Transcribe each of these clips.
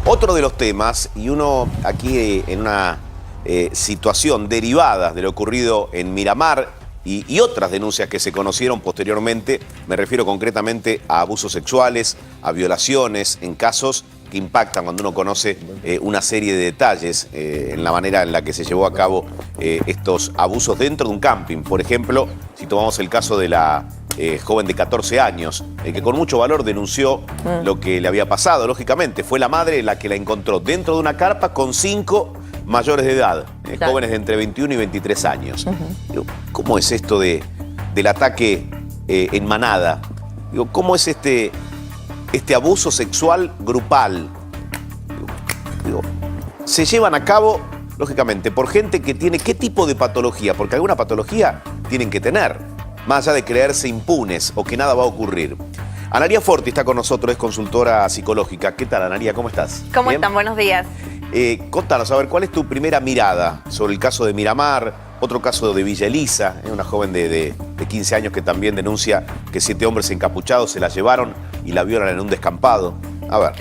Otro de los temas, y uno aquí en una situación derivada de lo ocurrido en Miramar y otras denuncias que se conocieron posteriormente, me refiero concretamente a abusos sexuales, a violaciones, en casos que impactan cuando uno conoce una serie de detalles en la manera en la que se llevó a cabo estos abusos dentro de un camping. Por ejemplo, si tomamos el caso de la joven de 14 años, que con mucho valor denunció lo que le había pasado. Lógicamente, fue la madre la que la encontró dentro de una carpa con 5 mayores de edad, claro, jóvenes de entre 21 y 23 años. ¿Cómo es esto del ataque en manada? ¿Cómo es este abuso sexual grupal? Se llevan a cabo, lógicamente, por gente que tiene ¿qué tipo de patología? Porque alguna patología tienen que tener, más allá de creerse impunes o que nada va a ocurrir. Analía Forti está con nosotros, es consultora psicológica. ¿Qué tal, Analía? ¿Cómo estás? ¿Cómo están? Buenos días. Contanos, a ver, ¿cuál es tu primera mirada sobre el caso de Miramar? Otro caso de Villa Elisa, una joven de 15 años que también denuncia que 7 hombres encapuchados se la llevaron y la violan en un descampado. A ver.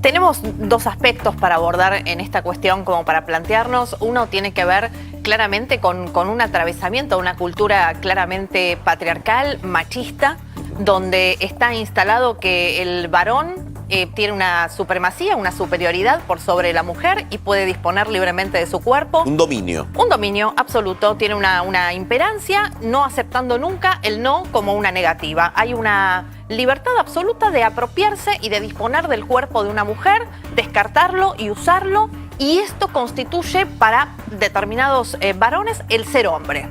Tenemos 2 aspectos para abordar en esta cuestión como para plantearnos. Uno tiene que ver claramente con un atravesamiento, una cultura claramente patriarcal, machista, donde está instalado que el varón tiene una supremacía, una superioridad por sobre la mujer y puede disponer libremente de su cuerpo. Un dominio. Un dominio absoluto. Tiene una imperancia, no aceptando nunca el no como una negativa. Hay una libertad absoluta de apropiarse y de disponer del cuerpo de una mujer, descartarlo y usarlo. Y esto constituye para determinados varones el ser hombre.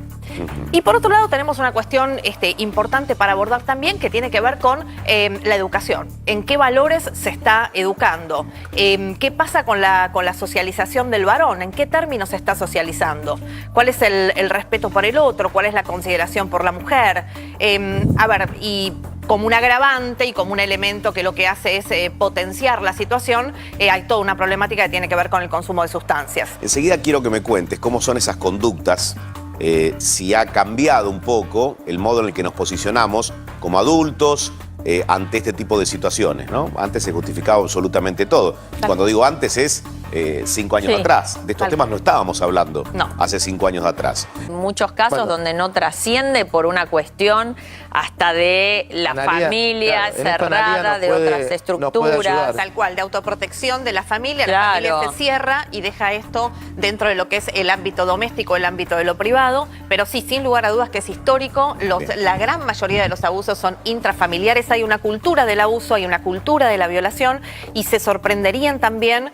Y por otro lado tenemos una cuestión importante para abordar también que tiene que ver con la educación. ¿En qué valores se está educando? ¿Qué pasa con la socialización del varón? ¿En qué términos se está socializando? ¿Cuál es el respeto por el otro? ¿Cuál es la consideración por la mujer? Y como un agravante y como un elemento que lo que hace es potenciar la situación, hay toda una problemática que tiene que ver con el consumo de sustancias. Enseguida quiero que me cuentes cómo son esas conductas, si ha cambiado un poco el modo en el que nos posicionamos como adultos ante este tipo de situaciones, ¿no? Antes se justificaba absolutamente todo. Cuando digo antes es 5 años atrás. De estos temas no estábamos hablando hace 5 años atrás. Muchos casos donde no trasciende por una cuestión hasta de la familia cerrada, de otras estructuras. Tal cual, de autoprotección de la familia. La familia se cierra y deja esto dentro de lo que es el ámbito doméstico, el ámbito de lo privado. Pero sí, sin lugar a dudas que es histórico. La gran mayoría de los abusos son intrafamiliares. Hay una cultura del abuso, hay una cultura de la violación y se sorprenderían también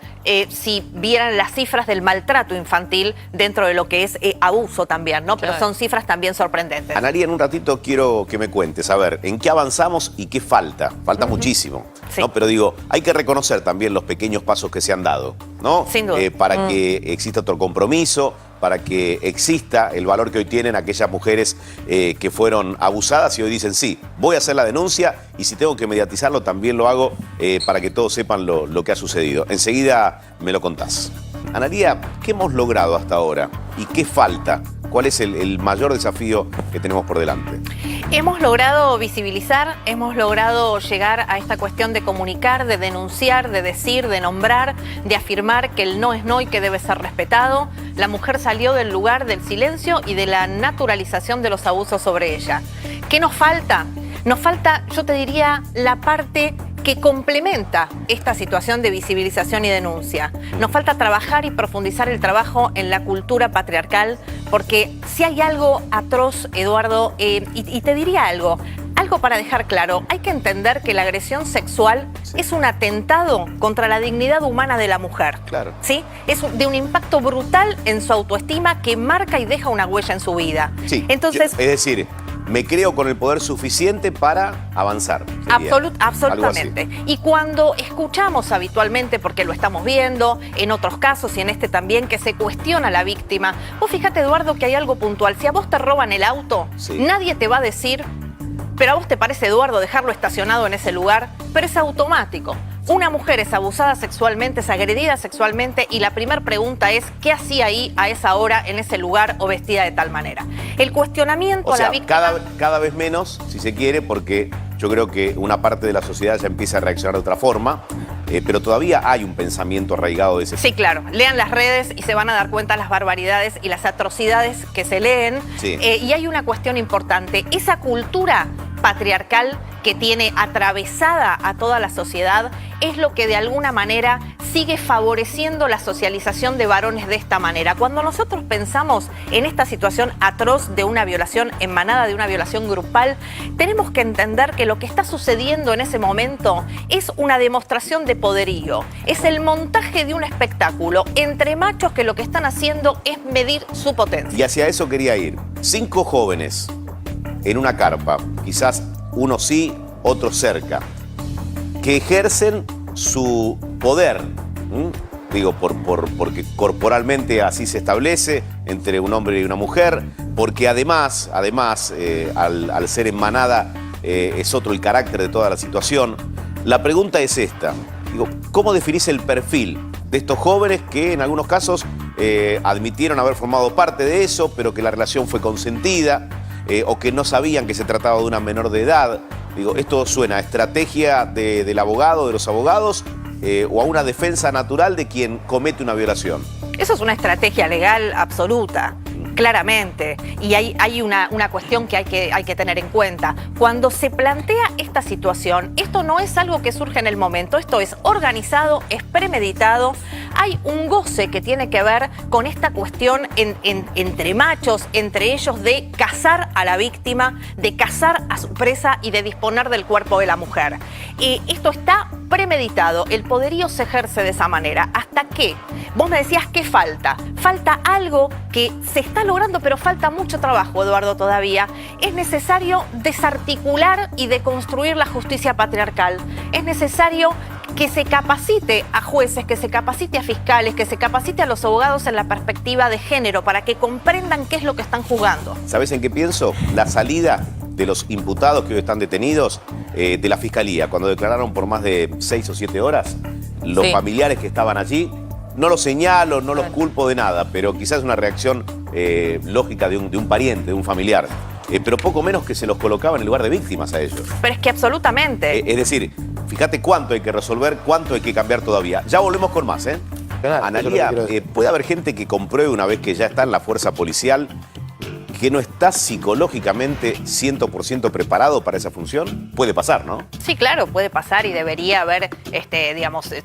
si vieran las cifras del maltrato infantil dentro de lo que es abuso también, ¿no? Pero son cifras también sorprendentes. Analía, en un ratito quiero que me cuentes, a ver, ¿en qué avanzamos y qué falta? Falta muchísimo, ¿no? Pero digo, hay que reconocer también los pequeños pasos que se han dado, ¿no? Sin duda. Para que exista otro compromiso, para que exista el valor que hoy tienen aquellas mujeres que fueron abusadas y hoy dicen, sí, voy a hacer la denuncia y si tengo que mediatizarlo también lo hago para que todos sepan lo que ha sucedido. Enseguida me lo contás. Analía, ¿qué hemos logrado hasta ahora y qué falta? ¿Cuál es el mayor desafío que tenemos por delante? Hemos logrado visibilizar, hemos logrado llegar a esta cuestión de comunicar, de denunciar, de decir, de nombrar, de afirmar que el no es no y que debe ser respetado. La mujer salió del lugar del silencio y de la naturalización de los abusos sobre ella. ¿Qué nos falta? Nos falta, yo te diría, la parte que complementa esta situación de visibilización y denuncia. Nos falta trabajar y profundizar el trabajo en la cultura patriarcal, porque si hay algo atroz, Eduardo, y te diría algo para dejar claro, hay que entender que la agresión sexual es un atentado contra la dignidad humana de la mujer. Claro. ¿Sí? Es de un impacto brutal en su autoestima que marca y deja una huella en su vida. Sí. Entonces, es decir, me creo con el poder suficiente para avanzar. Absolutamente. Y cuando escuchamos habitualmente, porque lo estamos viendo en otros casos y en este también, que se cuestiona a la víctima, vos fíjate, Eduardo, que hay algo puntual. Si a vos te roban el auto, nadie te va a decir, pero a vos te parece, Eduardo, dejarlo estacionado en ese lugar, pero es automático. Una mujer es abusada sexualmente, es agredida sexualmente y la primera pregunta es ¿qué hacía ahí a esa hora en ese lugar o vestida de tal manera? El cuestionamiento a la víctima... cada vez menos, si se quiere, porque yo creo que una parte de la sociedad ya empieza a reaccionar de otra forma. pero todavía hay un pensamiento arraigado de ese tipo. Sí, claro. Lean las redes y se van a dar cuenta las barbaridades y las atrocidades que se leen. Sí. Y hay una cuestión importante. Esa cultura patriarcal que tiene atravesada a toda la sociedad es lo que de alguna manera sigue favoreciendo la socialización de varones de esta manera. Cuando nosotros pensamos en esta situación atroz de una violación en manada, de una violación grupal, tenemos que entender que lo que está sucediendo en ese momento es una demostración de poderío. Es el montaje de un espectáculo entre machos que lo que están haciendo es medir su potencia. Y hacia eso quería ir. 5 jóvenes en una carpa, quizás uno sí, otro cerca, que ejercen su poder, digo, porque corporalmente así se establece entre un hombre y una mujer, porque además al ser en manada es otro el carácter de toda la situación. La pregunta es esta, digo, ¿cómo definís el perfil de estos jóvenes que en algunos casos admitieron haber formado parte de eso, pero que la relación fue consentida, o que no sabían que se trataba de una menor de edad? Digo, ¿esto suena a estrategia del abogado, de los abogados, o a una defensa natural de quien comete una violación? Eso es una estrategia legal absoluta, claramente. Y hay una cuestión que hay que tener en cuenta. Cuando se plantea esta situación, esto no es algo que surge en el momento, esto es organizado, es premeditado. Hay un goce que tiene que ver con esta cuestión entre machos, entre ellos, de cazar a la víctima, de cazar a su presa y de disponer del cuerpo de la mujer. Esto está premeditado, el poderío se ejerce de esa manera. ¿Hasta qué? Vos me decías, ¿qué falta? Falta algo que se está logrando, pero falta mucho trabajo, Eduardo, todavía. Es necesario desarticular y deconstruir la justicia patriarcal. Es necesario que se capacite a jueces, que se capacite a fiscales, que se capacite a los abogados en la perspectiva de género para que comprendan qué es lo que están jugando. ¿Sabés en qué pienso? La salida de los imputados que hoy están detenidos de la Fiscalía, cuando declararon por más de 6 o 7 horas, los familiares que estaban allí, no los señalo, no los culpo de nada, pero quizás es una reacción lógica de un pariente, de un familiar. Pero poco menos que se los colocaba en el lugar de víctimas a ellos. Pero es que absolutamente. Es decir, fíjate cuánto hay que resolver, cuánto hay que cambiar todavía. Ya volvemos con más, ¿eh? Claro, Analía, ¿puede haber gente que compruebe una vez que ya está en la fuerza policial que no está psicológicamente 100% preparado para esa función? Puede pasar, ¿no? Sí, claro, puede pasar y debería haber,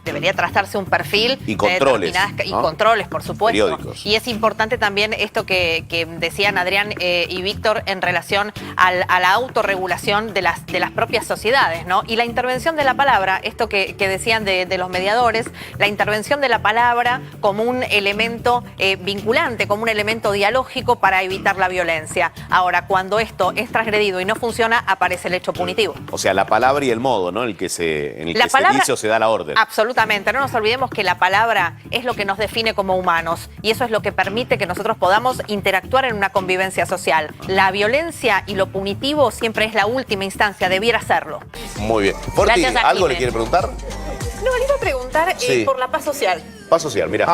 debería trazarse un perfil. Y controles, y ¿no? controles, por supuesto. Periódicos. Y es importante también esto que decían Adrián y Víctor en relación a la autorregulación de las propias sociedades, ¿no? Y la intervención de la palabra, esto que decían de los mediadores, la intervención de la palabra como un elemento vinculante, como un elemento dialógico para evitar la violencia. Ahora, cuando esto es transgredido y no funciona, aparece el hecho punitivo. O sea, la palabra y el modo, ¿no? En el que se dice o se da la orden. Absolutamente. No nos olvidemos que la palabra es lo que nos define como humanos y eso es lo que permite que nosotros podamos interactuar en una convivencia social. La violencia y lo punitivo siempre es la última instancia, debiera serlo. Muy bien. Forti, ¿algo le quiere preguntar? No, le iba a preguntar por la paz social. Paz social, mira.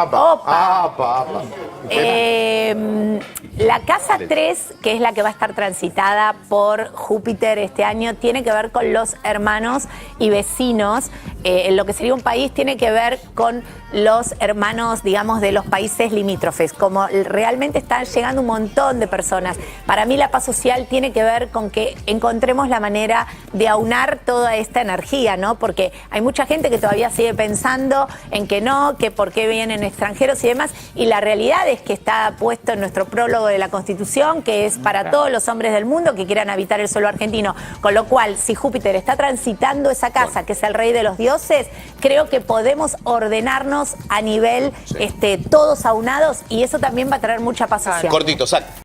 La casa 3, que es la que va a estar transitada por Júpiter este año, tiene que ver con los hermanos y vecinos. En lo que sería un país, tiene que ver con los hermanos, digamos, de los países limítrofes. Como realmente están llegando un montón de personas. Para mí la paz social tiene que ver con que encontremos la manera de aunar toda esta energía, ¿no? Porque hay mucha gente que todavía sigue pensando en que no, que por qué vienen extranjeros y demás. Y la realidad es que está puesto en nuestro prólogo de la Constitución, que es para todos los hombres del mundo que quieran habitar el suelo argentino. Con lo cual, si Júpiter está transitando esa casa, que es el rey de los dioses, creo que podemos ordenarnos a nivel todos aunados y eso también va a traer mucha paz social. Cortito, Sac.